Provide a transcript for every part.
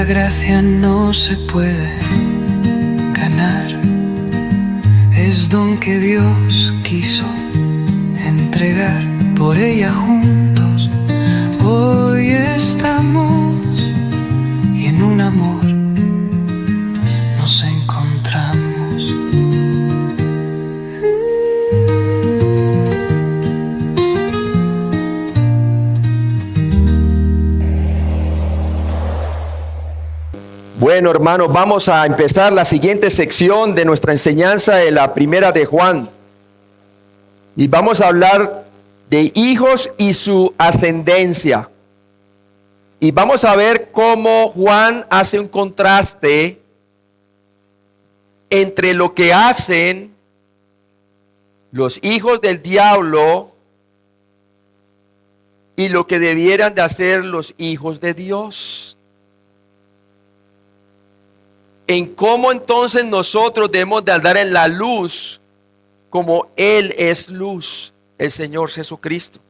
gracia no se puede ganar, es don que Dios quiso entregar. Por ella juntos hoy estamos y en un amor nos encontramos. Bueno, hermanos, vamos a empezar la siguiente sección de nuestra enseñanza de la primera de Juan. Y vamos a hablar de hijos y su ascendencia. Y vamos a ver cómo Juan hace un contraste entre lo que hacen los hijos del diablo y lo que debieran de hacer los hijos de Dios. En cómo entonces nosotros debemos de andar en la luz como Él es luz, el Señor Jesucristo.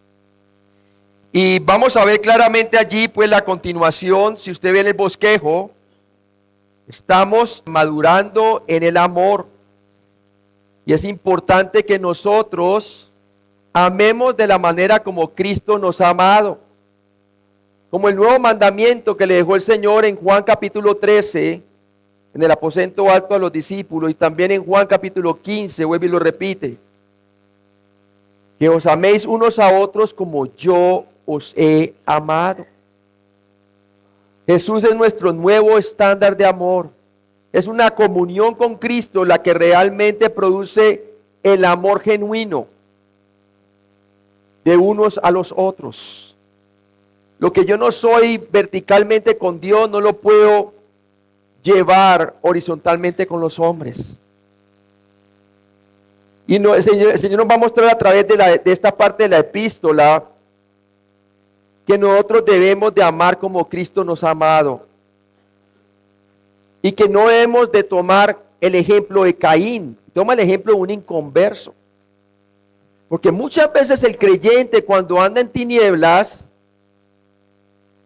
Y vamos a ver claramente allí pues la continuación. Si usted ve en el bosquejo, estamos madurando en el amor. Y es importante que nosotros amemos de la manera como Cristo nos ha amado. Como el nuevo mandamiento que le dejó el Señor en Juan capítulo 13, en el aposento alto a los discípulos, y también en Juan capítulo 15, vuelve y lo repite: que os améis unos a otros como yo os he amado. Jesús es nuestro nuevo estándar de amor. Es una comunión con Cristo la que realmente produce el amor genuino de unos a los otros. Lo que yo no soy verticalmente con Dios, no lo puedo llevar horizontalmente con los hombres. Y el Señor nos va a mostrar a través de esta parte de la epístola que nosotros debemos de amar como Cristo nos ha amado. Y que no hemos de tomar el ejemplo de Caín. Toma el ejemplo de un inconverso. Porque muchas veces el creyente, cuando anda en tinieblas,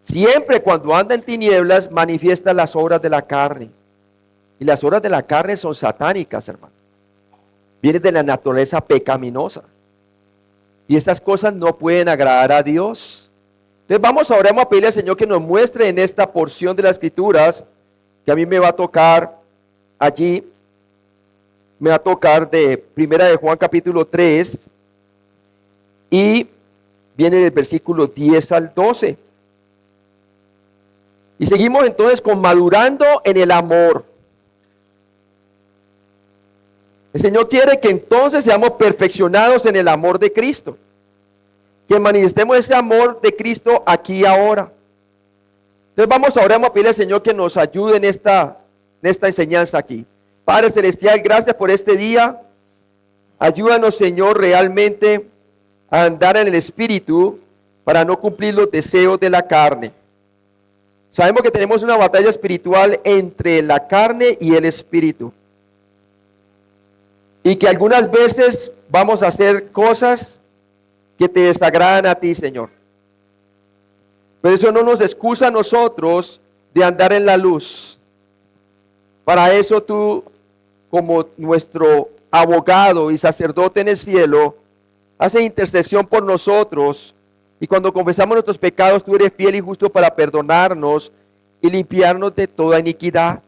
siempre cuando anda en tinieblas, manifiesta las obras de la carne. Y las obras de la carne son satánicas, hermano. Vienen de la naturaleza pecaminosa. Y estas cosas no pueden agradar a Dios. Entonces vamos a pedirle al Señor que nos muestre en esta porción de las Escrituras, que a mí me va a tocar allí. Me va a tocar de primera de Juan capítulo 3. Y viene del versículo 10 al 12. Y seguimos entonces con madurando en el amor. El Señor quiere que entonces seamos perfeccionados en el amor de Cristo. Que manifestemos ese amor de Cristo aquí y ahora. Entonces vamos ahora a pedirle al Señor que nos ayude en esta enseñanza aquí. Padre Celestial, gracias por este día. Ayúdanos, Señor, realmente a andar en el Espíritu para no cumplir los deseos de la carne. Sabemos que tenemos una batalla espiritual entre la carne y el Espíritu. Y que algunas veces vamos a hacer cosas que te desagradan a ti, Señor. Pero eso no nos excusa a nosotros de andar en la luz. Para eso tú, como nuestro abogado y sacerdote en el cielo, haces intercesión por nosotros. Y cuando confesamos nuestros pecados, tú eres fiel y justo para perdonarnos y limpiarnos de toda iniquidad.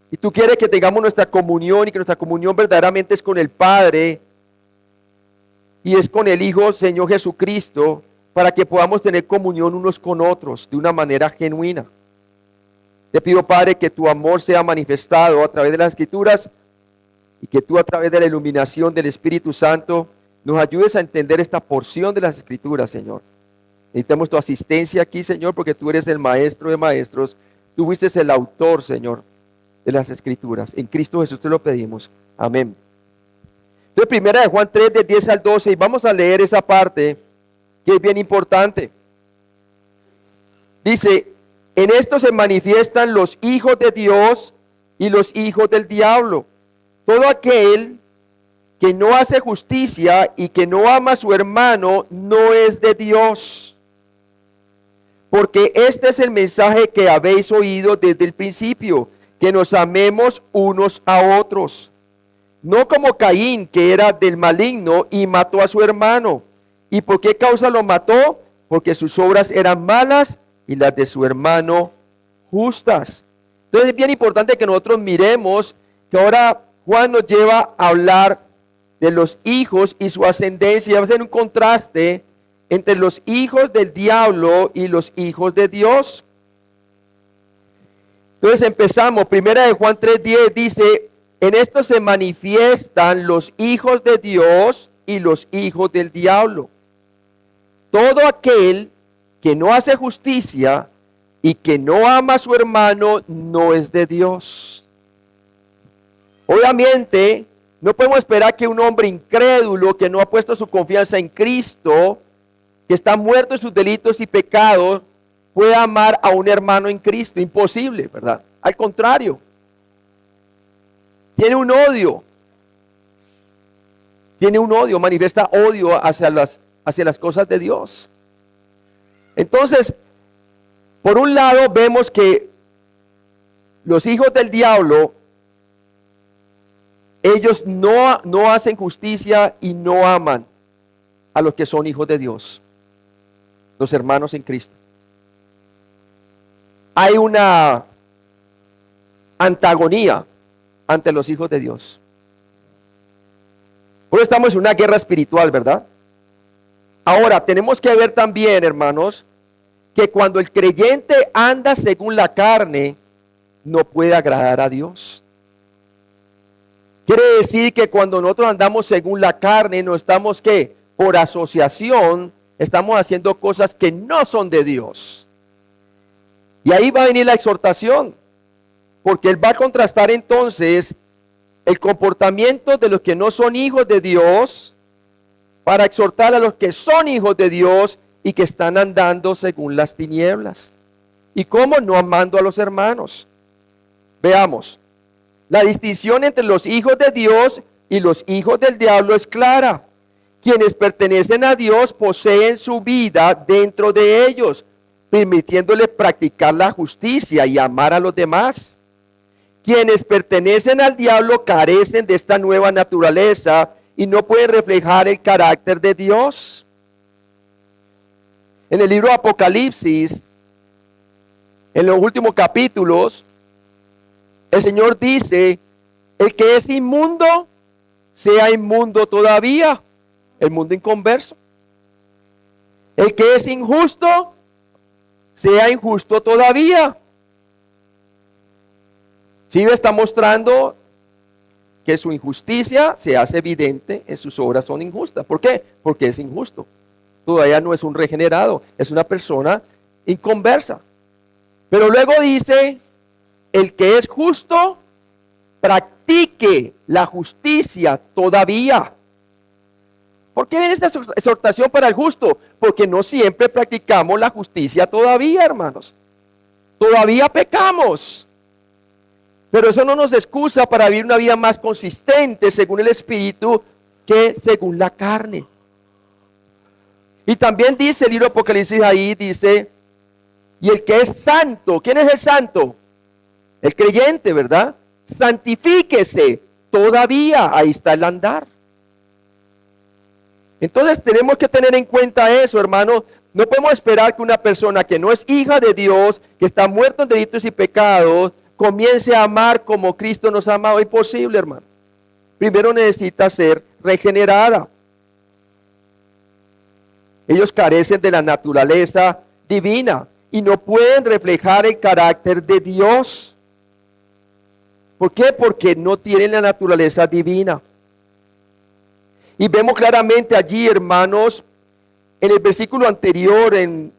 Y tú quieres que tengamos nuestra comunión, y que nuestra comunión verdaderamente es con el Padre y es con el Hijo, Señor Jesucristo, para que podamos tener comunión unos con otros de una manera genuina. Te pido, Padre, que tu amor sea manifestado a través de las Escrituras y que tú, a través de la iluminación del Espíritu Santo, nos ayudes a entender esta porción de las Escrituras, Señor. Necesitamos tu asistencia aquí, Señor, porque tú eres el maestro de maestros. Tú fuiste el autor, Señor, de las Escrituras. En Cristo Jesús te lo pedimos. Amén. Entonces, primera de Juan 3, del 10 al 12, y vamos a leer esa parte que es bien importante. Dice: en esto se manifiestan los hijos de Dios y los hijos del diablo. Todo aquel que no hace justicia y que no ama a su hermano no es de Dios. Porque este es el mensaje que habéis oído desde el principio, que nos amemos unos a otros. No como Caín, que era del maligno y mató a su hermano. ¿Y por qué causa lo mató? Porque sus obras eran malas y las de su hermano justas. Entonces es bien importante que nosotros miremos que ahora Juan nos lleva a hablar de los hijos y su ascendencia. Va a ser un contraste entre los hijos del diablo y los hijos de Dios. Entonces empezamos. Primera de Juan 3:10 dice: en esto se manifiestan los hijos de Dios y los hijos del diablo. Todo aquel que no hace justicia y que no ama a su hermano no es de Dios. Obviamente, no podemos esperar que un hombre incrédulo que no ha puesto su confianza en Cristo, que está muerto en sus delitos y pecados, pueda amar a un hermano en Cristo. Imposible, ¿verdad? Al contrario, tiene un odio. Manifiesta odio hacia las cosas de Dios. Entonces, por un lado vemos que los hijos del diablo, ellos no hacen justicia y no aman a los que son hijos de Dios, los hermanos en Cristo. Hay una antagonía ante los hijos de Dios. Hoy estamos en una guerra espiritual, ¿verdad? Ahora, tenemos que ver también, hermanos, que cuando el creyente anda según la carne, no puede agradar a Dios. Quiere decir que cuando nosotros andamos según la carne, no estamos que por asociación, estamos haciendo cosas que no son de Dios. Y ahí va a venir la exhortación, porque Él va a contrastar entonces el comportamiento de los que no son hijos de Dios, para exhortar a los que son hijos de Dios y que están andando según las tinieblas. ¿Y cómo? No amando a los hermanos. Veamos, la distinción entre los hijos de Dios y los hijos del diablo es clara. Quienes pertenecen a Dios poseen su vida dentro de ellos, permitiéndole practicar la justicia y amar a los demás. Quienes pertenecen al diablo carecen de esta nueva naturaleza y no pueden reflejar el carácter de Dios. En el libro de Apocalipsis, en los últimos capítulos, el Señor dice: el que es inmundo, sea inmundo todavía. El mundo inconverso. El que es injusto, sea injusto todavía. Sí, está mostrando que su injusticia se hace evidente en sus obras son injustas. ¿Por qué? Porque es injusto. Todavía no es un regenerado, es una persona inconversa. Pero luego dice: el que es justo, practique la justicia todavía. ¿Por qué viene esta exhortación para el justo? Porque no siempre practicamos la justicia todavía, hermanos. Todavía pecamos. Pero eso no nos excusa para vivir una vida más consistente según el Espíritu que según la carne. Y también dice el libro de Apocalipsis ahí, dice: y el que es santo, ¿quién es el santo? El creyente, ¿verdad? Santifíquese todavía, ahí está el andar. Entonces tenemos que tener en cuenta eso, hermano. No podemos esperar que una persona que no es hija de Dios, que está muerta en delitos y pecados, comience a amar como Cristo nos ha amado. Es imposible, hermano. Primero necesita ser regenerada. Ellos carecen de la naturaleza divina y no pueden reflejar el carácter de Dios. ¿Por qué? Porque no tienen la naturaleza divina. Y vemos claramente allí, hermanos, en el versículo anterior, en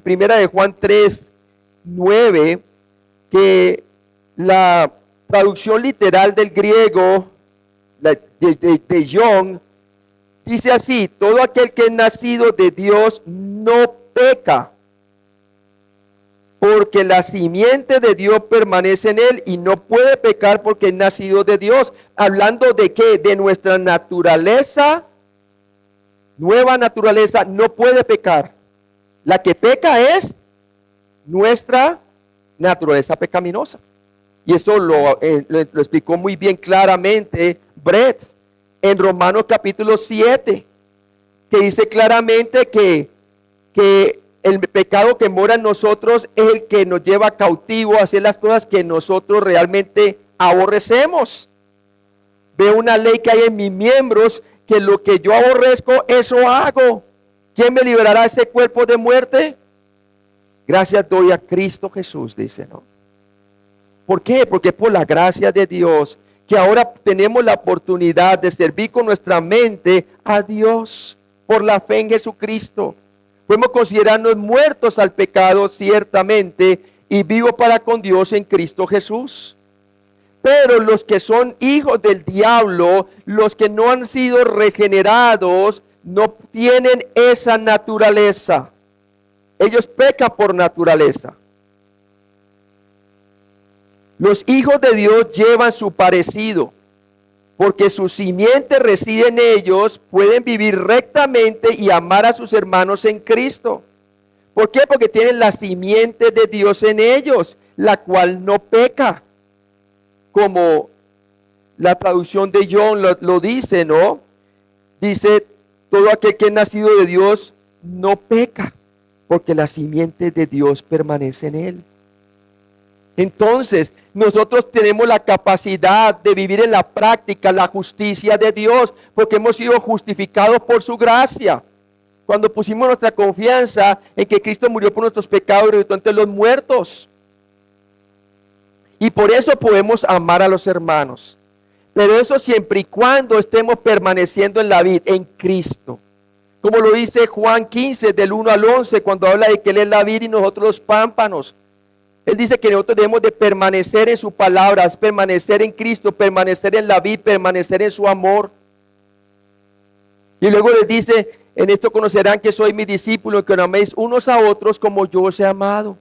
primera de Juan 3:9, que la traducción literal del griego de Young dice así: todo aquel que es nacido de Dios no peca, porque la simiente de Dios permanece en él y no puede pecar porque es nacido de Dios. Hablando de qué? De nuestra naturaleza, nueva naturaleza, no puede pecar. La que peca es nuestra naturaleza pecaminosa. Y eso lo explicó muy bien claramente Brett en Romanos capítulo 7, que dice claramente que el pecado que mora en nosotros es el que nos lleva cautivo a hacer las cosas que nosotros realmente aborrecemos. Veo una ley que hay en mis miembros, que lo que yo aborrezco, eso hago. ¿Quién me liberará de ese cuerpo de muerte? Gracias doy a Cristo Jesús, dice, ¿no? ¿Por qué? Porque por la gracia de Dios, que ahora tenemos la oportunidad de servir con nuestra mente a Dios por la fe en Jesucristo. Podemos considerarnos muertos al pecado ciertamente y vivos para con Dios en Cristo Jesús. Pero los que son hijos del diablo, los que no han sido regenerados, no tienen esa naturaleza. Ellos pecan por naturaleza. Los hijos de Dios llevan su parecido, porque su simiente reside en ellos, pueden vivir rectamente y amar a sus hermanos en Cristo. ¿Por qué? Porque tienen la simiente de Dios en ellos, la cual no peca. Como la traducción de John lo dice, ¿no? Dice, todo aquel que es nacido de Dios no peca, porque la simiente de Dios permanece en él. Entonces, nosotros tenemos la capacidad de vivir en la práctica la justicia de Dios, porque hemos sido justificados por su gracia. Cuando pusimos nuestra confianza en que Cristo murió por nuestros pecados y resucitó entre los muertos. Y por eso podemos amar a los hermanos. Pero eso siempre y cuando estemos permaneciendo en la vid, en Cristo. Como lo dice Juan 15, del 1 al 11, cuando habla de que Él es la vid y nosotros los pámpanos. Él dice que nosotros debemos de permanecer en su palabra, permanecer en Cristo, permanecer en la vid, permanecer en su amor. Y luego les dice, en esto conocerán que soy mi discípulo, que os améis unos a otros como yo os he amado.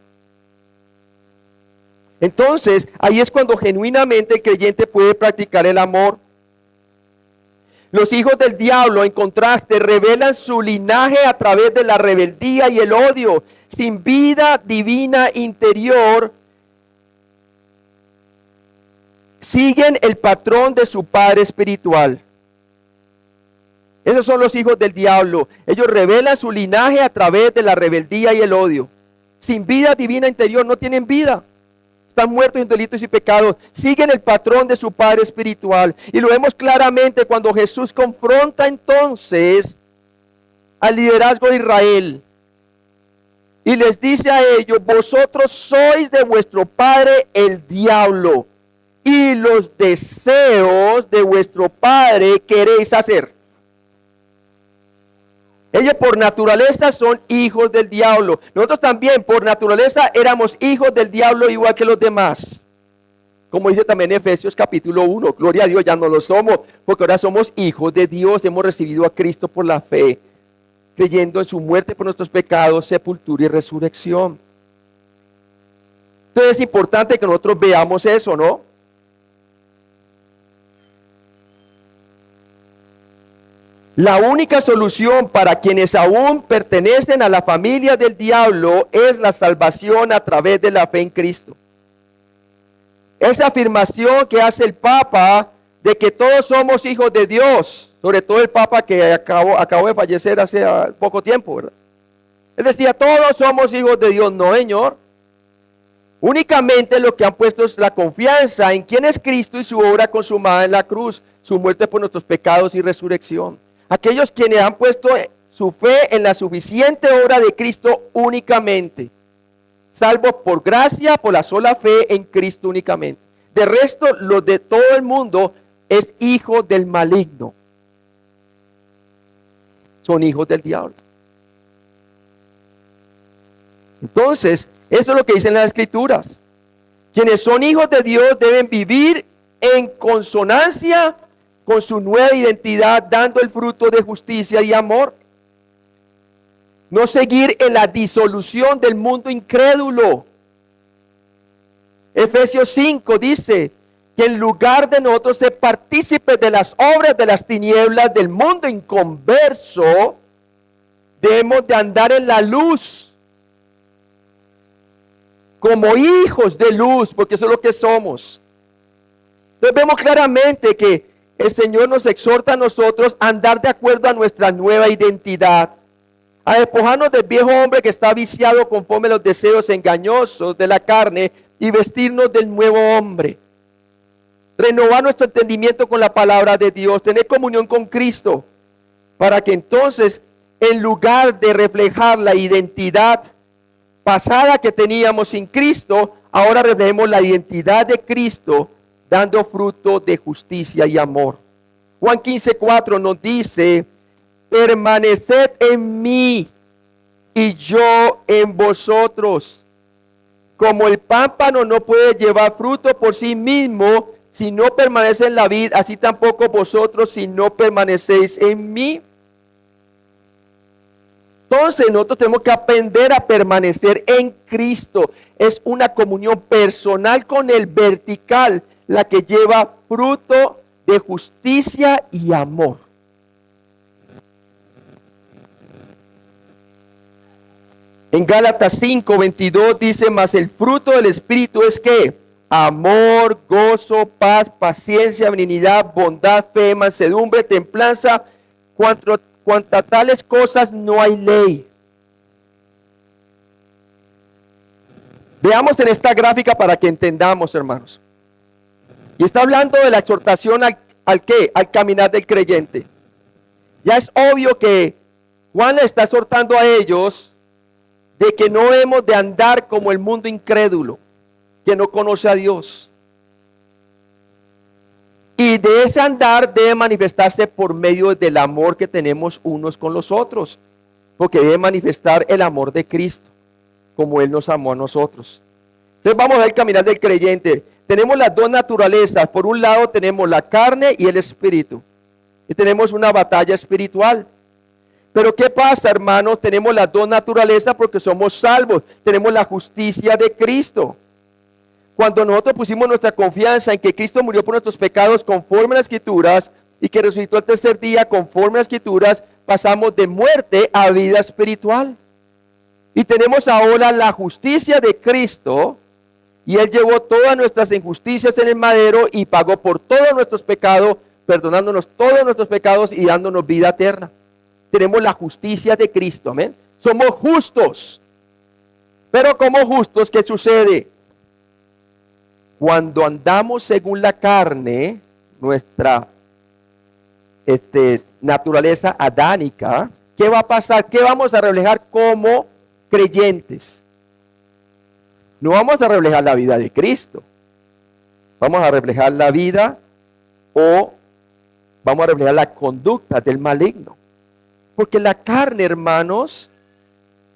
Entonces, ahí es cuando genuinamente el creyente puede practicar el amor. Los hijos del diablo, en contraste, revelan su linaje a través de la rebeldía y el odio, sin vida divina interior. Siguen el patrón de su padre espiritual. Esos son los hijos del diablo. Ellos revelan su linaje a través de la rebeldía y el odio. Sin vida divina interior, no tienen vida. Están muertos en delitos y pecados. Siguen el patrón de su padre espiritual. Y lo vemos claramente cuando Jesús confronta entonces al liderazgo de Israel. Y les dice a ellos, vosotros sois de vuestro padre el diablo. Y los deseos de vuestro padre queréis hacer. Ellos por naturaleza son hijos del diablo. Nosotros también por naturaleza éramos hijos del diablo igual que los demás. Como dice también Efesios capítulo 1. Gloria a Dios, ya no lo somos, porque ahora somos hijos de Dios. Hemos recibido a Cristo por la fe, creyendo en su muerte por nuestros pecados, sepultura y resurrección. Entonces es importante que nosotros veamos eso, ¿no? La única solución para quienes aún pertenecen a la familia del diablo es la salvación a través de la fe en Cristo. Esa afirmación que hace el Papa de que todos somos hijos de Dios, sobre todo el Papa que acabó de fallecer hace poco tiempo, ¿verdad? Él decía, todos somos hijos de Dios. No, Señor. Únicamente lo que han puesto es la confianza en quién es Cristo y su obra consumada en la cruz, su muerte por nuestros pecados y resurrección. Aquellos quienes han puesto su fe en la suficiente obra de Cristo únicamente, salvos por gracia, por la sola fe en Cristo únicamente. De resto, los de todo el mundo es hijo del maligno. Son hijos del diablo. Entonces, eso es lo que dicen las Escrituras. Quienes son hijos de Dios deben vivir en consonancia con su nueva identidad, dando el fruto de justicia y amor. No seguir en la disolución del mundo incrédulo. Efesios 5 dice que en lugar de nosotros ser partícipes de las obras de las tinieblas del mundo inconverso, debemos de andar en la luz, como hijos de luz, porque eso es lo que somos. Entonces vemos claramente que el Señor nos exhorta a nosotros a andar de acuerdo a nuestra nueva identidad, a despojarnos del viejo hombre que está viciado conforme a los deseos engañosos de la carne y vestirnos del nuevo hombre. Renovar nuestro entendimiento con la palabra de Dios, tener comunión con Cristo, para que entonces, en lugar de reflejar la identidad pasada que teníamos sin Cristo, ahora reflejemos la identidad de Cristo, dando fruto de justicia y amor. Juan 15:4 nos dice: permaneced en mí y yo en vosotros. Como el pámpano no puede llevar fruto por sí mismo si no permanece en la vid, así tampoco vosotros si no permanecéis en mí. Entonces nosotros tenemos que aprender a permanecer en Cristo. Es una comunión personal con el vertical, la que lleva fruto de justicia y amor. En Gálatas 5:22 dice: mas el fruto del Espíritu es que amor, gozo, paz, paciencia, benignidad, bondad, fe, mansedumbre, templanza. Cuanto tales cosas no hay ley. Veamos en esta gráfica para que entendamos, hermanos. Y está hablando de la exhortación al caminar del creyente. Ya es obvio que Juan le está exhortando a ellos de que no hemos de andar como el mundo incrédulo, que no conoce a Dios. Y de ese andar debe manifestarse por medio del amor que tenemos unos con los otros, porque debe manifestar el amor de Cristo, como Él nos amó a nosotros. Entonces vamos a ver el caminar del creyente. Tenemos las dos naturalezas. Por un lado tenemos la carne y el espíritu. Y tenemos una batalla espiritual. Pero ¿qué pasa, hermanos? Tenemos las dos naturalezas porque somos salvos. Tenemos la justicia de Cristo. Cuando nosotros pusimos nuestra confianza en que Cristo murió por nuestros pecados conforme a las Escrituras y que resucitó el tercer día conforme a las Escrituras, pasamos de muerte a vida espiritual. Y tenemos ahora la justicia de Cristo, y Él llevó todas nuestras injusticias en el madero y pagó por todos nuestros pecados, perdonándonos todos nuestros pecados y dándonos vida eterna. Tenemos la justicia de Cristo, amén. Somos justos. Pero como justos, ¿qué sucede? Cuando andamos según la carne, nuestra naturaleza adánica, ¿qué va a pasar? ¿Qué vamos a reflejar como creyentes? No vamos a reflejar la vida de Cristo. Vamos a reflejar la vida o vamos a reflejar la conducta del maligno. Porque la carne, hermanos,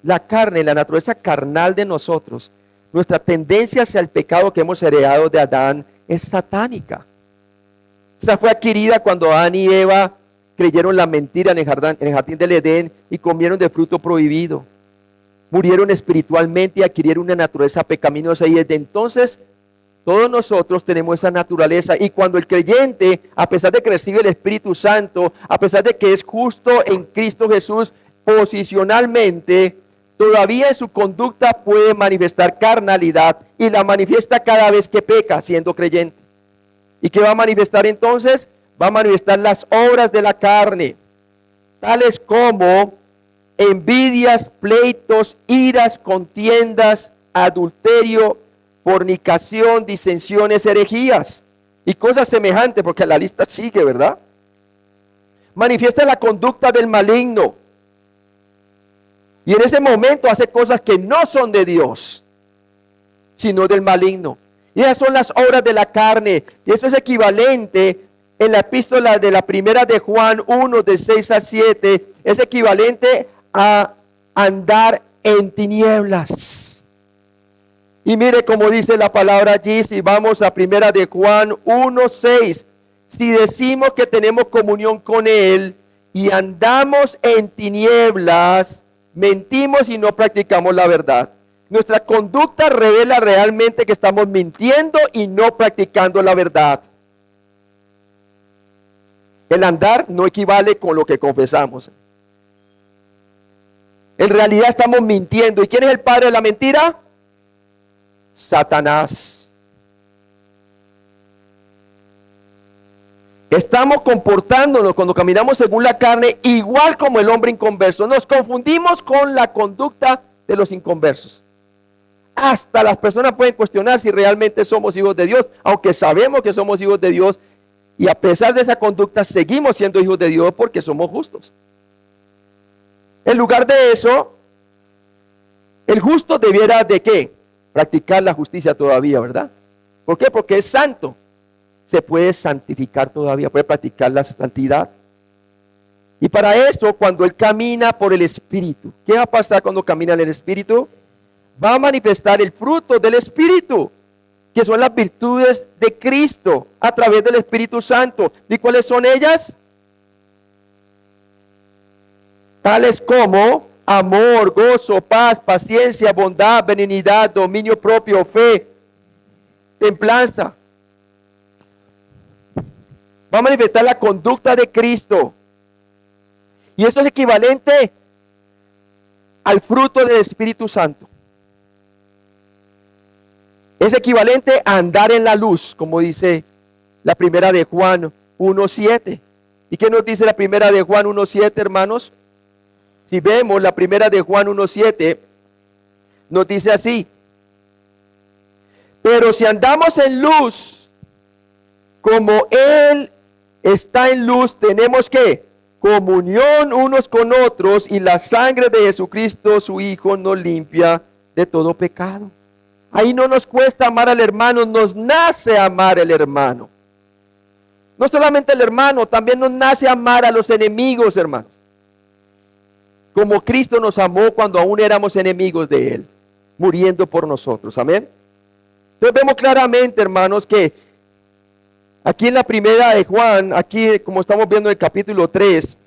la carne, la naturaleza carnal de nosotros, nuestra tendencia hacia el pecado que hemos heredado de Adán es satánica. Esa fue adquirida cuando Adán y Eva creyeron la mentira en el jardín del Edén y comieron del fruto prohibido. Murieron espiritualmente y adquirieron una naturaleza pecaminosa, y desde entonces todos nosotros tenemos esa naturaleza. Y cuando el creyente, a pesar de que recibe el Espíritu Santo, a pesar de que es justo en Cristo Jesús posicionalmente, todavía en su conducta puede manifestar carnalidad, y la manifiesta cada vez que peca siendo creyente. ¿Y qué va a manifestar entonces? Va a manifestar las obras de la carne, tales como envidias, pleitos, iras, contiendas, adulterio, fornicación, disensiones, herejías y cosas semejantes, porque la lista sigue, ¿verdad? Manifiesta la conducta del maligno. Y en ese momento hace cosas que no son de Dios, sino del maligno. Y esas son las obras de la carne. Y eso es equivalente en la epístola de la primera de Juan 1, de 6 a 7. Es equivalente a andar en tinieblas. Y mire cómo dice la palabra allí, si vamos a primera de Juan 1, 6. Si decimos que tenemos comunión con Él y andamos en tinieblas, mentimos y no practicamos la verdad. Nuestra conducta revela realmente que estamos mintiendo y no practicando la verdad. El andar no equivale con lo que confesamos. En realidad estamos mintiendo. ¿Y quién es el padre de la mentira? Satanás. Estamos comportándonos cuando caminamos según la carne igual como el hombre inconverso. Nos confundimos con la conducta de los inconversos. Hasta las personas pueden cuestionar si realmente somos hijos de Dios, aunque sabemos que somos hijos de Dios, y a pesar de esa conducta seguimos siendo hijos de Dios porque somos justos. En lugar de eso, el justo debiera ¿de qué? Practicar la justicia todavía, ¿verdad? ¿Por qué? Porque es santo. Se puede santificar todavía, puede practicar la santidad. Y para eso, cuando él camina por el Espíritu, ¿qué va a pasar cuando camina en el Espíritu? Va a manifestar el fruto del Espíritu, que son las virtudes de Cristo a través del Espíritu Santo. ¿Y cuáles son ellas? Tales como amor, gozo, paz, paciencia, bondad, benignidad, dominio propio, fe, templanza. Va a manifestar la conducta de Cristo. Y esto es equivalente al fruto del Espíritu Santo. Es equivalente a andar en la luz, como dice la primera de Juan 1:7. ¿Y qué nos dice la primera de Juan 1:7, hermanos? Si vemos la primera de Juan 1:7, nos dice así: pero si andamos en luz, como Él está en luz, tenemos que comunión unos con otros, y la sangre de Jesucristo, su Hijo, nos limpia de todo pecado. Ahí no nos cuesta amar al hermano, nos nace amar al hermano. No solamente al hermano, también nos nace amar a los enemigos, hermanos. Como Cristo nos amó cuando aún éramos enemigos de Él, muriendo por nosotros. Amén. Entonces vemos claramente, hermanos, que aquí en la primera de Juan, aquí como estamos viendo en el capítulo 3,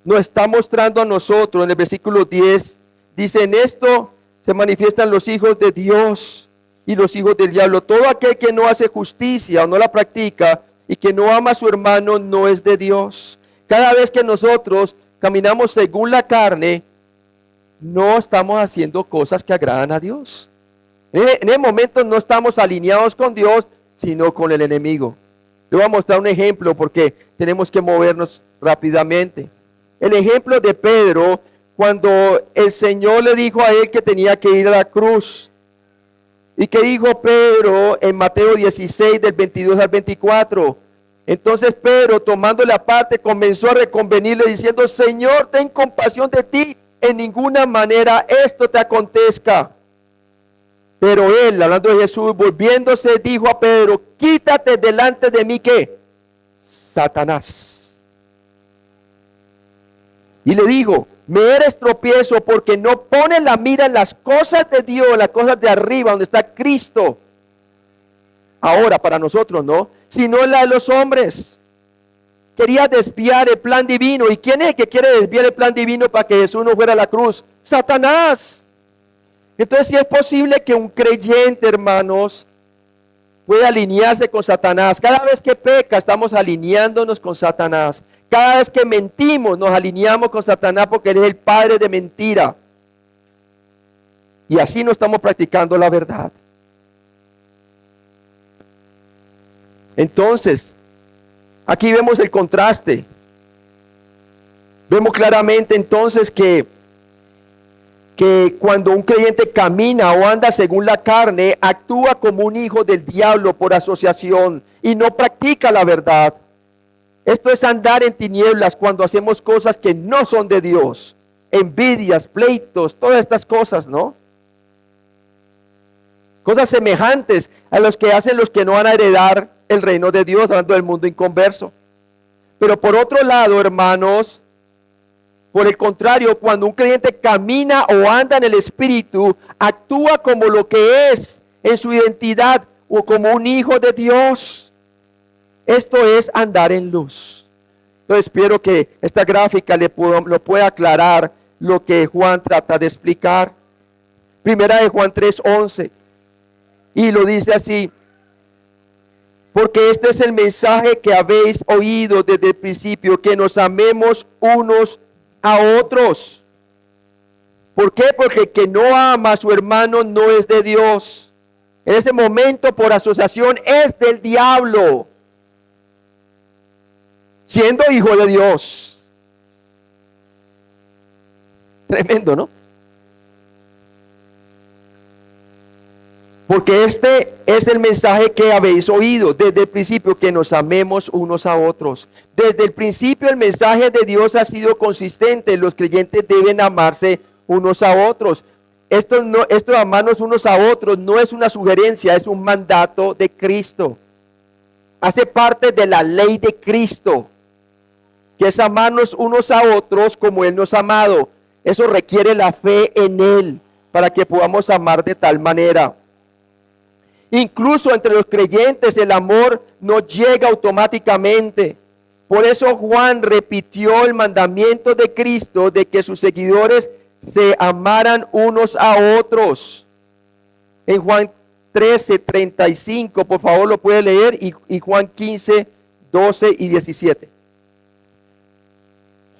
nos está mostrando a nosotros en el versículo 10, dice: en esto se manifiestan los hijos de Dios y los hijos del diablo. Todo aquel que no hace justicia o no la practica y que no ama a su hermano no es de Dios. Cada vez que nosotros caminamos según la carne, no estamos haciendo cosas que agradan a Dios. En ese momento no estamos alineados con Dios, sino con el enemigo. Le voy a mostrar un ejemplo porque tenemos que movernos rápidamente. El ejemplo de Pedro, cuando el Señor le dijo a él que tenía que ir a la cruz. ¿Y qué dijo Pedro en Mateo 16, del 22 al 24? Entonces Pedro, tomándole aparte, comenzó a reconvenirle diciendo: Señor, ten compasión de ti, en ninguna manera esto te acontezca. Pero él, hablando de Jesús, volviéndose, dijo a Pedro: quítate delante de mí, ¿qué? Satanás. Y le dijo: me eres tropiezo porque no pones la mira en las cosas de Dios, en las cosas de arriba, donde está Cristo. Ahora para nosotros, ¿no? Sino en la de los hombres. Quería desviar el plan divino. ¿Y quién es el que quiere desviar el plan divino para que Jesús no fuera a la cruz? Satanás. Entonces, si es posible que un creyente, hermanos, pueda alinearse con Satanás. Cada vez que peca, estamos alineándonos con Satanás. Cada vez que mentimos, nos alineamos con Satanás porque Él es el padre de mentira. Y así no estamos practicando la verdad. Entonces, aquí vemos el contraste. Vemos claramente entonces que cuando un creyente camina o anda según la carne, actúa como un hijo del diablo por asociación y no practica la verdad. Esto es andar en tinieblas cuando hacemos cosas que no son de Dios. Envidias, pleitos, todas estas cosas, ¿no? Cosas semejantes a los que hacen los que no van a heredar el reino de Dios, hablando del mundo inconverso. Pero por otro lado, hermanos, por el contrario, cuando un creyente camina o anda en el Espíritu, actúa como lo que es en su identidad o como un hijo de Dios. Esto es andar en luz. Entonces espero que esta gráfica lo pueda aclarar lo que Juan trata de explicar. Primera de Juan 3:11. Y lo dice así: porque este es el mensaje que habéis oído desde el principio, que nos amemos unos a otros. ¿Por qué? Porque el que no ama a su hermano no es de Dios. En ese momento, por asociación, es del diablo, siendo hijo de Dios. Tremendo, ¿no? Porque este es el mensaje que habéis oído desde el principio, que nos amemos unos a otros. Desde el principio el mensaje de Dios ha sido consistente. Los creyentes deben amarse unos a otros. Esto de amarnos unos a otros no es una sugerencia, es un mandato de Cristo. Hace parte de la ley de Cristo, que es amarnos unos a otros como Él nos ha amado. Eso requiere la fe en Él para que podamos amar de tal manera. Incluso entre los creyentes el amor no llega automáticamente. Por eso Juan repitió el mandamiento de Cristo de que sus seguidores se amaran unos a otros. En Juan 13:35, por favor lo puede leer, y Juan 15:12 y 17.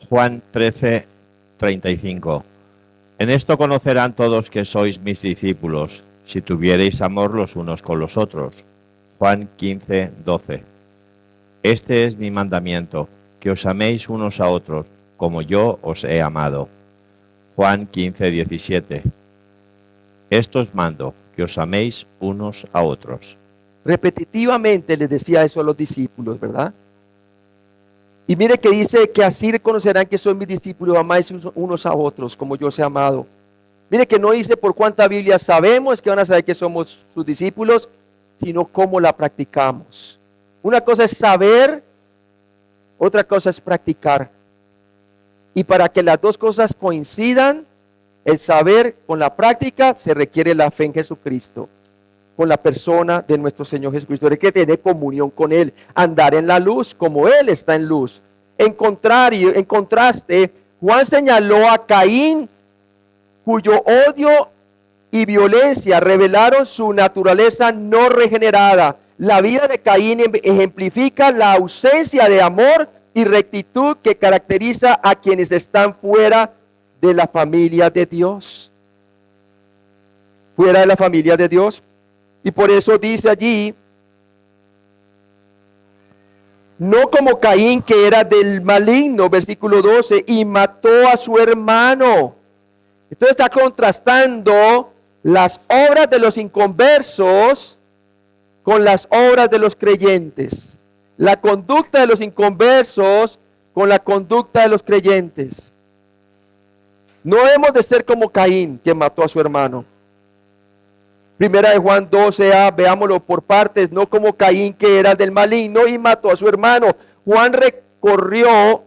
Juan 13:35. En esto conocerán todos que sois mis discípulos, si tuviereis amor los unos con los otros. Juan 15:12. Este es mi mandamiento, que os améis unos a otros, como yo os he amado. Juan 15:17. Esto os mando, que os améis unos a otros. Repetitivamente les decía eso a los discípulos, ¿verdad? Y mire que dice que así reconocerán que sois mis discípulos, amáis unos a otros, como yo os he amado. Mire que no dice por cuánta Biblia sabemos que van a saber que somos sus discípulos, sino cómo la practicamos. Una cosa es saber, otra cosa es practicar. Y para que las dos cosas coincidan, el saber con la práctica, se requiere la fe en Jesucristo, con la persona de nuestro Señor Jesucristo. Hay que tener comunión con Él, andar en la luz como Él está en luz. En contraste, Juan señaló a Caín, cuyo odio y violencia revelaron su naturaleza no regenerada. La vida de Caín ejemplifica la ausencia de amor y rectitud que caracteriza a quienes están fuera de la familia de Dios. Fuera de la familia de Dios. Y por eso dice allí, no como Caín, que era del maligno, versículo 12, y mató a su hermano. Entonces está contrastando las obras de los inconversos con las obras de los creyentes. La conducta de los inconversos con la conducta de los creyentes. No hemos de ser como Caín, que mató a su hermano. Primera de Juan 12a, veámoslo por partes, no como Caín, que era del maligno y mató a su hermano. Juan recurrió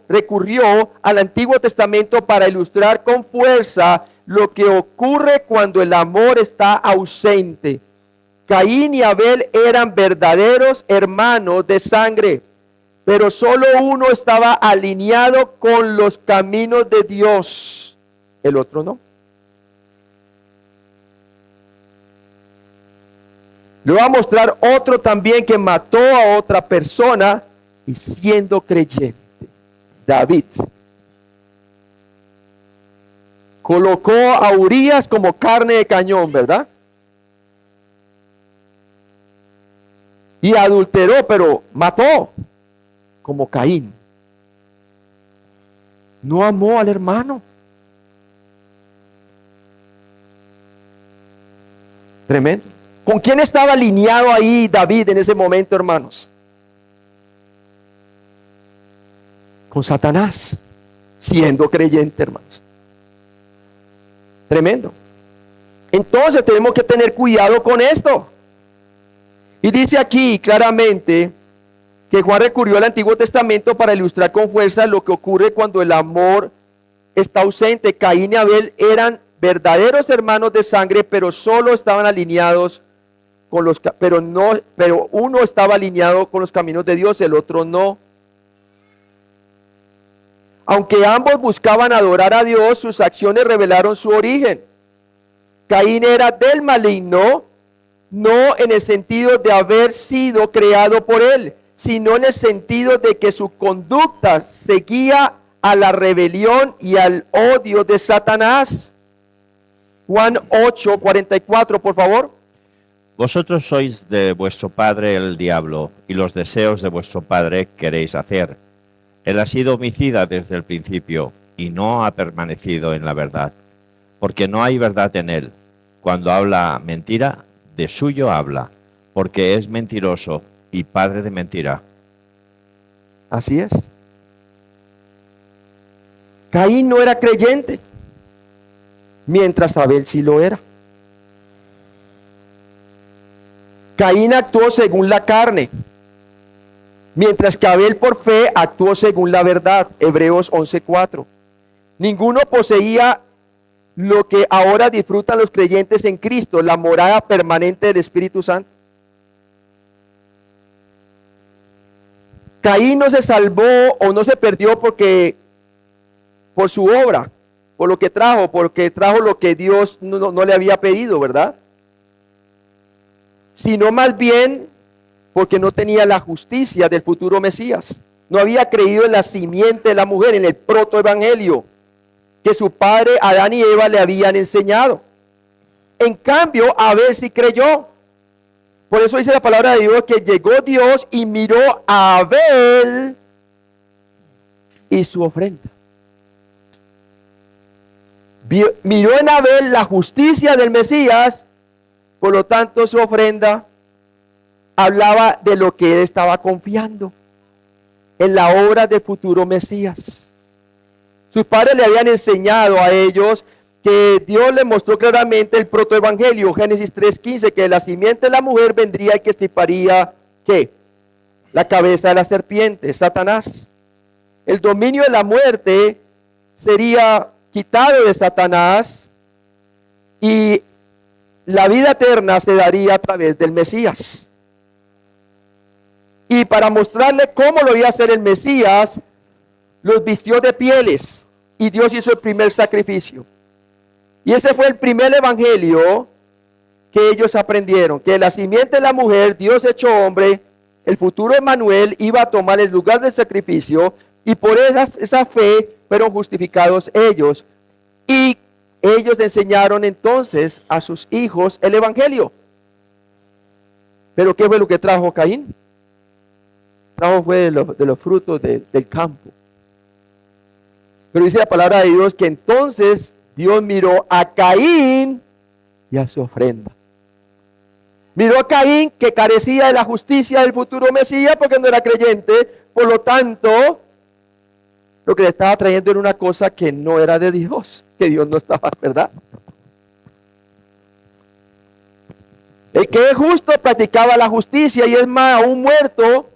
al Antiguo Testamento para ilustrar con fuerza lo que ocurre cuando el amor está ausente. Caín y Abel eran verdaderos hermanos de sangre, pero solo uno estaba alineado con los caminos de Dios, el otro no. Le voy a mostrar otro también que mató a otra persona y siendo creyente, David. Colocó a Urías como carne de cañón, ¿verdad? Y adulteró, pero mató, como Caín. No amó al hermano. Tremendo. ¿Con quién estaba alineado ahí David en ese momento, hermanos? Con Satanás, siendo creyente, hermanos. Tremendo. Entonces tenemos que tener cuidado con esto. Y dice aquí claramente que Juan recurrió al Antiguo Testamento para ilustrar con fuerza lo que ocurre cuando el amor está ausente. Caín y Abel eran verdaderos hermanos de sangre, pero solo estaban alineados con los, pero uno estaba alineado con los caminos de Dios, el otro no. Aunque ambos buscaban adorar a Dios, sus acciones revelaron su origen. Caín era del maligno, no en el sentido de haber sido creado por él, sino en el sentido de que su conducta seguía a la rebelión y al odio de Satanás. Juan 8:44, por favor. Vosotros sois de vuestro padre el diablo, y los deseos de vuestro padre queréis hacer. Él ha sido homicida desde el principio, y no ha permanecido en la verdad, porque no hay verdad en él. Cuando habla mentira, de suyo habla, porque es mentiroso y padre de mentira. Así es. Caín no era creyente, mientras Abel sí lo era. Caín actuó según la carne, mientras que Abel por fe actuó según la verdad. Hebreos 11:4. Ninguno poseía lo que ahora disfrutan los creyentes en Cristo, la morada permanente del Espíritu Santo. Caín no se salvó o no se perdió por su obra, por lo que trajo, porque trajo lo que Dios no le había pedido, ¿verdad? Sino más bien porque no tenía la justicia del futuro Mesías. No había creído en la simiente de la mujer, en el protoevangelio que su padre Adán y Eva le habían enseñado. En cambio, Abel sí creyó. Por eso dice la palabra de Dios que llegó Dios y miró a Abel y su ofrenda. Miró en Abel la justicia del Mesías, por lo tanto su ofrenda hablaba de lo que él estaba confiando, en la obra del futuro Mesías. Sus padres le habían enseñado a ellos que Dios les mostró claramente el protoevangelio, Génesis 3:15, que de la simiente de la mujer vendría y que estriparía, ¿qué? La cabeza de la serpiente, Satanás. El dominio de la muerte sería quitado de Satanás y la vida eterna se daría a través del Mesías. Y para mostrarle cómo lo iba a hacer el Mesías, los vistió de pieles y Dios hizo el primer sacrificio. Y ese fue el primer evangelio que ellos aprendieron, que de la simiente de la mujer, Dios hecho hombre, el futuro Emmanuel iba a tomar el lugar del sacrificio, y por esa fe fueron justificados ellos. Y ellos enseñaron entonces a sus hijos el evangelio. Pero ¿qué fue lo que trajo Caín? Trajo fue de los frutos del campo. Pero dice la palabra de Dios que entonces Dios miró a Caín y a su ofrenda. Miró a Caín, que carecía de la justicia del futuro Mesías porque no era creyente. Por lo tanto, lo que le estaba trayendo era una cosa que no era de Dios, que Dios no estaba, ¿verdad? El que es justo practicaba la justicia, y es más, aún muerto,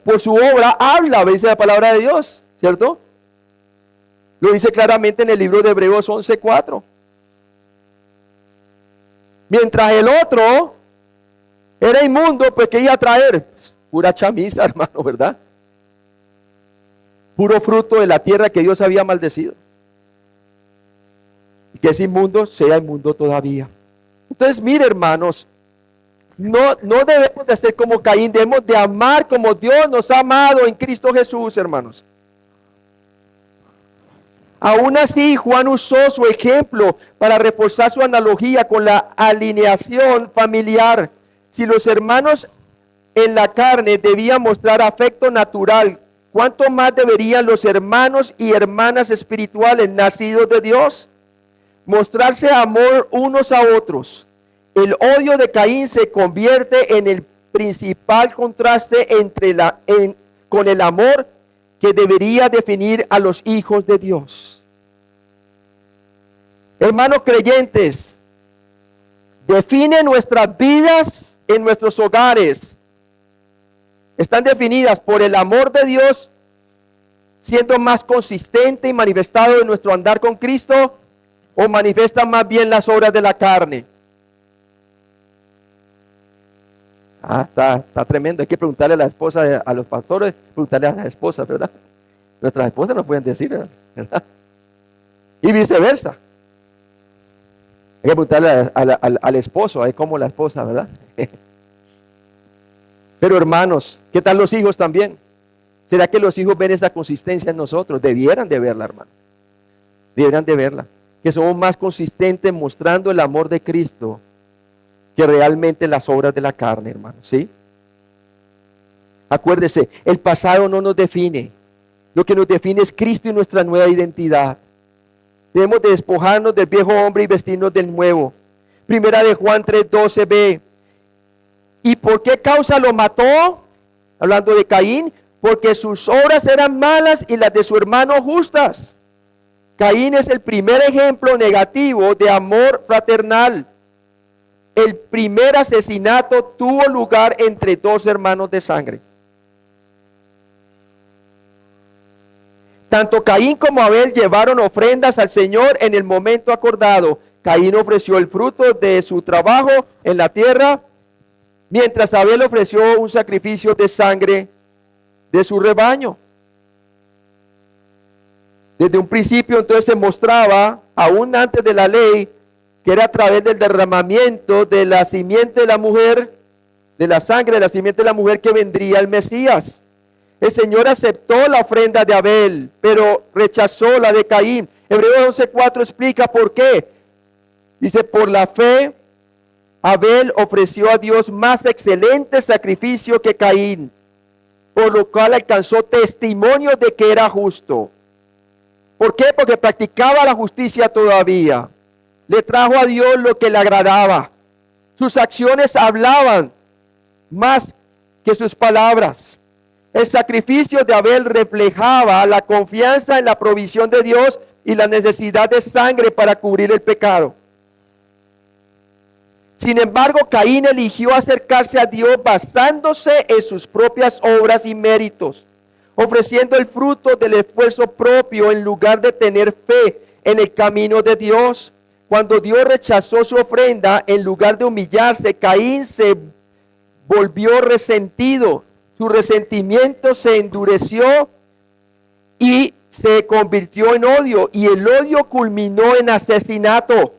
por su obra habla, dice la palabra de Dios, ¿cierto? Lo dice claramente en el libro de Hebreos 11:4. Mientras el otro era inmundo, pues ¿qué iba a traer? Pues, pura chamisa, hermano, ¿verdad? Puro fruto de la tierra que Dios había maldecido. Y que es inmundo, sea inmundo todavía. Entonces, mire, hermanos, no debemos de ser como Caín, debemos de amar como Dios nos ha amado en Cristo Jesús, hermanos. Aún así, Juan usó su ejemplo para reforzar su analogía con la alineación familiar. Si los hermanos en la carne debían mostrar afecto natural, ¿cuánto más deberían los hermanos y hermanas espirituales nacidos de Dios mostrarse amor unos a otros? El odio de Caín se convierte en el principal contraste con el amor que debería definir a los hijos de Dios. Hermanos creyentes, define nuestras vidas en nuestros hogares. Están definidas por el amor de Dios, siendo más consistente y manifestado en nuestro andar con Cristo, o manifiestan más bien las obras de la carne. Está tremendo. Hay que preguntarle a la esposa, a los pastores, preguntarle a las esposas, ¿verdad? Nuestras esposas nos pueden decir, ¿verdad? Y viceversa. Hay que preguntarle al esposo, a ver cómo la esposa, ¿verdad? Pero hermanos, ¿qué tal los hijos también? ¿Será que los hijos ven esa consistencia en nosotros? Debieran de verla, hermano. Debieran de verla. que somos más consistentes mostrando el amor de Cristo que realmente las obras de la carne, hermano, ¿sí? Acuérdese, el pasado no nos define. Lo que nos define es Cristo y nuestra nueva identidad. Debemos de despojarnos del viejo hombre y vestirnos del nuevo. Primera de Juan 3:12b. ¿Y por qué causa lo mató? Hablando de Caín, porque sus obras eran malas y las de su hermano justas. Caín es el primer ejemplo negativo de amor fraternal. El primer asesinato tuvo lugar entre dos hermanos de sangre. Tanto Caín como Abel llevaron ofrendas al Señor en el momento acordado. Caín ofreció el fruto de su trabajo en la tierra, mientras Abel ofreció un sacrificio de sangre de su rebaño. Desde un principio entonces se mostraba, aún antes de la ley, que era a través del derramamiento de la simiente de la mujer, de la sangre de la simiente de la mujer, que vendría el Mesías. El Señor aceptó la ofrenda de Abel, pero rechazó la de Caín. Hebreos 11:4 explica por qué. Dice, por la fe, Abel ofreció a Dios más excelente sacrificio que Caín, por lo cual alcanzó testimonio de que era justo. ¿Por qué? Porque practicaba la justicia todavía. Le trajo a Dios lo que le agradaba. Sus acciones hablaban más que sus palabras. El sacrificio de Abel reflejaba la confianza en la provisión de Dios y la necesidad de sangre para cubrir el pecado. Sin embargo, Caín eligió acercarse a Dios basándose en sus propias obras y méritos, ofreciendo el fruto del esfuerzo propio en lugar de tener fe en el camino de Dios. Cuando Dios rechazó su ofrenda, en lugar de humillarse, Caín se volvió resentido. Su resentimiento se endureció y se convirtió en odio, y el odio culminó en asesinato.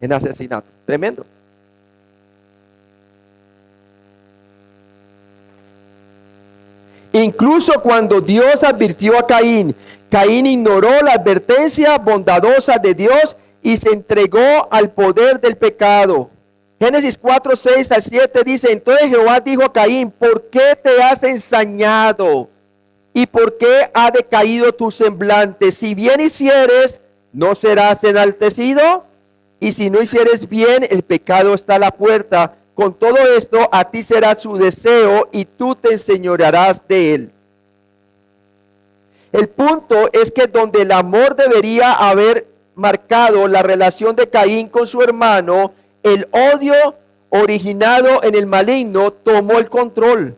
En asesinato, tremendo. Incluso cuando Dios advirtió a Caín, Caín ignoró la advertencia bondadosa de Dios y se entregó al poder del pecado. Génesis 4:6-7 dice, entonces Jehová dijo a Caín, ¿por qué te has ensañado? ¿Y por qué ha decaído tu semblante? Si bien hicieres, ¿no serás enaltecido? Y si no hicieres bien, el pecado está a la puerta. Con todo esto, a ti será su deseo y tú te enseñorearás de él. El punto es que donde el amor debería haber marcado la relación de Caín con su hermano, el odio originado en el maligno tomó el control.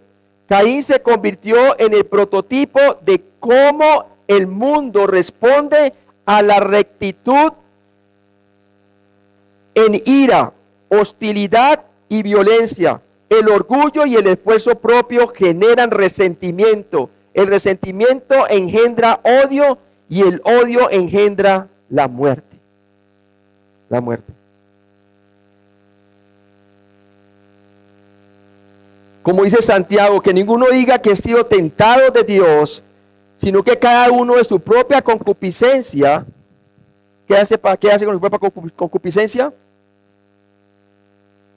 Caín se convirtió en el prototipo de cómo el mundo responde a la rectitud en ira, hostilidad y violencia. El orgullo y el esfuerzo propio generan resentimiento. El resentimiento engendra odio y el odio engendra la muerte. La muerte. Como dice Santiago, que ninguno diga que ha sido tentado de Dios, sino que cada uno de su propia concupiscencia. ¿Qué hace con su propia concupiscencia?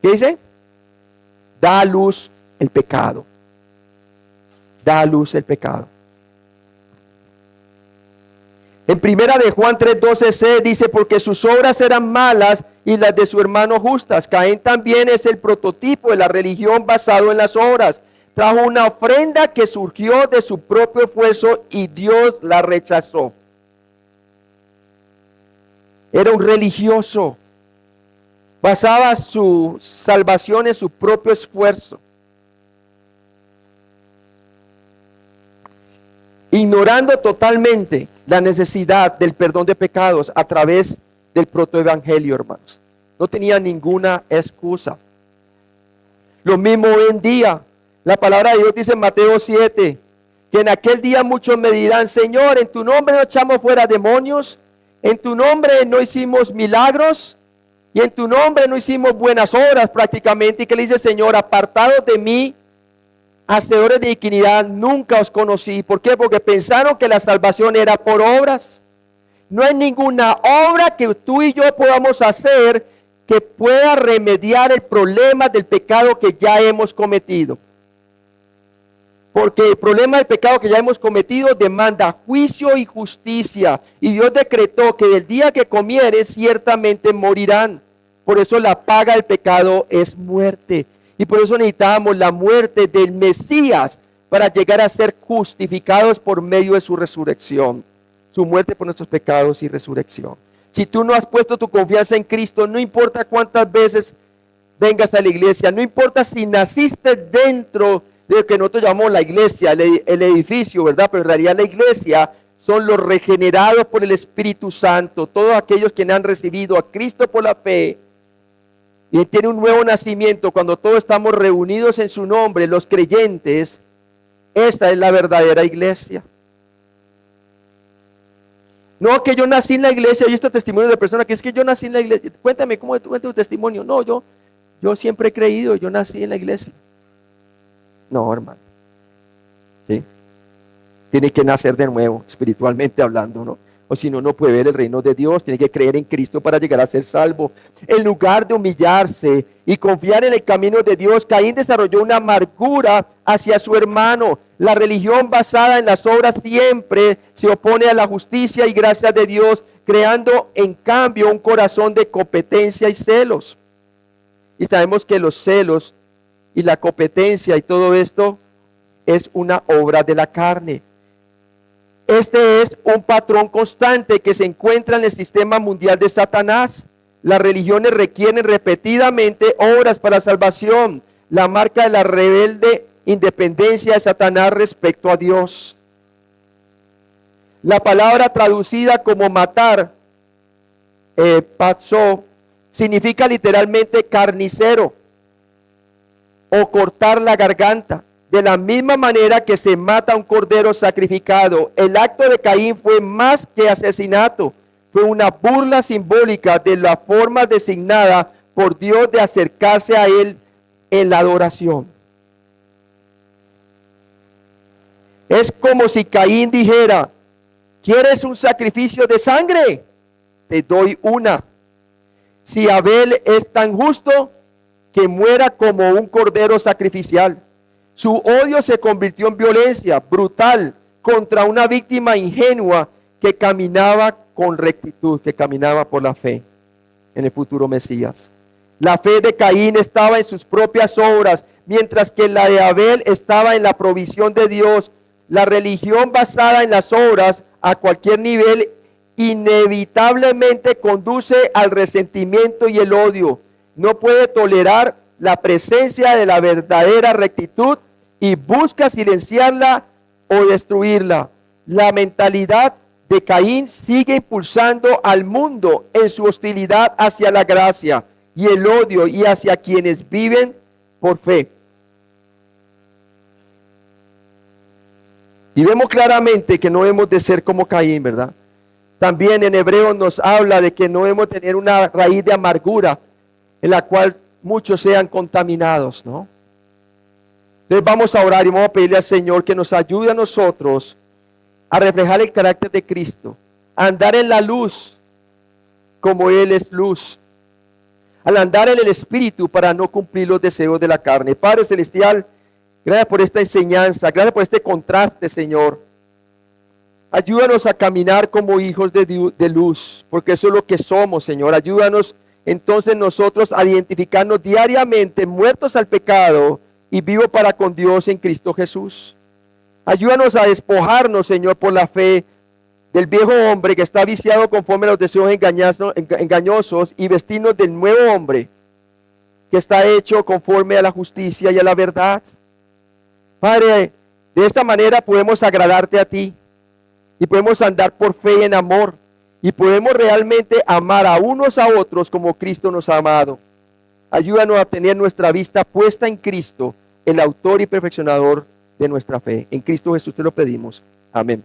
¿Qué dice? Da a luz el pecado. Da a luz el pecado. En primera de Juan 3:12c dice, porque sus obras eran malas y las de su hermano justas. Caín también es el prototipo de la religión basado en las obras. Trajo una ofrenda que surgió de su propio esfuerzo y Dios la rechazó. Era un religioso. Basaba su salvación en su propio esfuerzo, ignorando totalmente la necesidad del perdón de pecados a través del protoevangelio, hermanos. No tenía ninguna excusa. Lo mismo hoy en día. La palabra de Dios dice en Mateo 7, que en aquel día muchos me dirán, Señor, en tu nombre no echamos fuera demonios, en tu nombre no hicimos milagros, y en tu nombre no hicimos buenas obras prácticamente. Y que le dice, Señor, apartados de mí, hacedores de iniquidad, nunca os conocí. ¿Por qué? Porque pensaron que la salvación era por obras. No hay ninguna obra que tú y yo podamos hacer que pueda remediar el problema del pecado que ya hemos cometido. Porque el problema del pecado que ya hemos cometido demanda juicio y justicia. Y Dios decretó que el día que comieres ciertamente morirán. Por eso la paga del pecado es muerte. Y por eso necesitamos la muerte del Mesías para llegar a ser justificados por medio de su resurrección. Su muerte por nuestros pecados y resurrección. Si tú no has puesto tu confianza en Cristo, no importa cuántas veces vengas a la iglesia, no importa si naciste dentro de lo que nosotros llamamos la iglesia, el edificio, ¿verdad? Pero en realidad la iglesia son los regenerados por el Espíritu Santo, todos aquellos que han recibido a Cristo por la fe y tienen un nuevo nacimiento. Cuando todos estamos reunidos en su nombre, los creyentes, esa es la verdadera iglesia. No, que yo nací en la iglesia. He visto testimonios de personas que es que yo nací en la iglesia. Cuéntame, ¿cómo es tu testimonio? No, yo siempre he creído, yo nací en la iglesia. No, hermano. ¿Sí? Tiene que nacer de nuevo, espiritualmente hablando, ¿no? O si no, no puede ver el reino de Dios. Tiene que creer en Cristo para llegar a ser salvo. En lugar de humillarse y confiar en el camino de Dios, Caín desarrolló una amargura hacia su hermano. La religión basada en las obras siempre se opone a la justicia y gracia de Dios, creando en cambio un corazón de competencia y celos. Y sabemos que los celos y la competencia y todo esto es una obra de la carne. Este es un patrón constante que se encuentra en el sistema mundial de Satanás. Las religiones requieren repetidamente obras para salvación, la marca de la rebelde independencia de Satanás respecto a Dios. La palabra traducida como matar, patzó, significa literalmente carnicero o cortar la garganta. De la misma manera que se mata un cordero sacrificado, el acto de Caín fue más que asesinato, fue una burla simbólica de la forma designada por Dios de acercarse a Él en la adoración. Es como si Caín dijera: ¿quieres un sacrificio de sangre? Te doy una. Si Abel es tan justo, que muera como un cordero sacrificial. Su odio se convirtió en violencia brutal contra una víctima ingenua que caminaba con rectitud, que caminaba por la fe en el futuro Mesías. La fe de Caín estaba en sus propias obras, mientras que la de Abel estaba en la provisión de Dios. La religión basada en las obras a cualquier nivel inevitablemente conduce al resentimiento y el odio. No puede tolerar la presencia de la verdadera rectitud y busca silenciarla o destruirla. La mentalidad de Caín sigue impulsando al mundo en su hostilidad hacia la gracia y el odio y hacia quienes viven por fe. Y vemos claramente que no hemos de ser como Caín, ¿verdad? También en Hebreos nos habla de que no hemos de tener una raíz de amargura en la cual muchos sean contaminados, ¿no? Entonces vamos a orar y vamos a pedirle al Señor que nos ayude a nosotros a reflejar el carácter de Cristo, a andar en la luz como Él es luz, al andar en el Espíritu para no cumplir los deseos de la carne. Padre Celestial, gracias por esta enseñanza, gracias por este contraste, Señor. Ayúdanos a caminar como hijos de luz, porque eso es lo que somos, Señor. Ayúdanos entonces nosotros a identificarnos diariamente muertos al pecado y vivos para con Dios en Cristo Jesús. Ayúdanos a despojarnos, Señor, por la fe del viejo hombre que está viciado conforme a los deseos engañosos y vestirnos del nuevo hombre que está hecho conforme a la justicia y a la verdad. Padre, de esta manera podemos agradarte a ti y podemos andar por fe y en amor y podemos realmente amar a unos a otros como Cristo nos ha amado. Ayúdanos a tener nuestra vista puesta en Cristo, el autor y perfeccionador de nuestra fe. En Cristo Jesús te lo pedimos. Amén.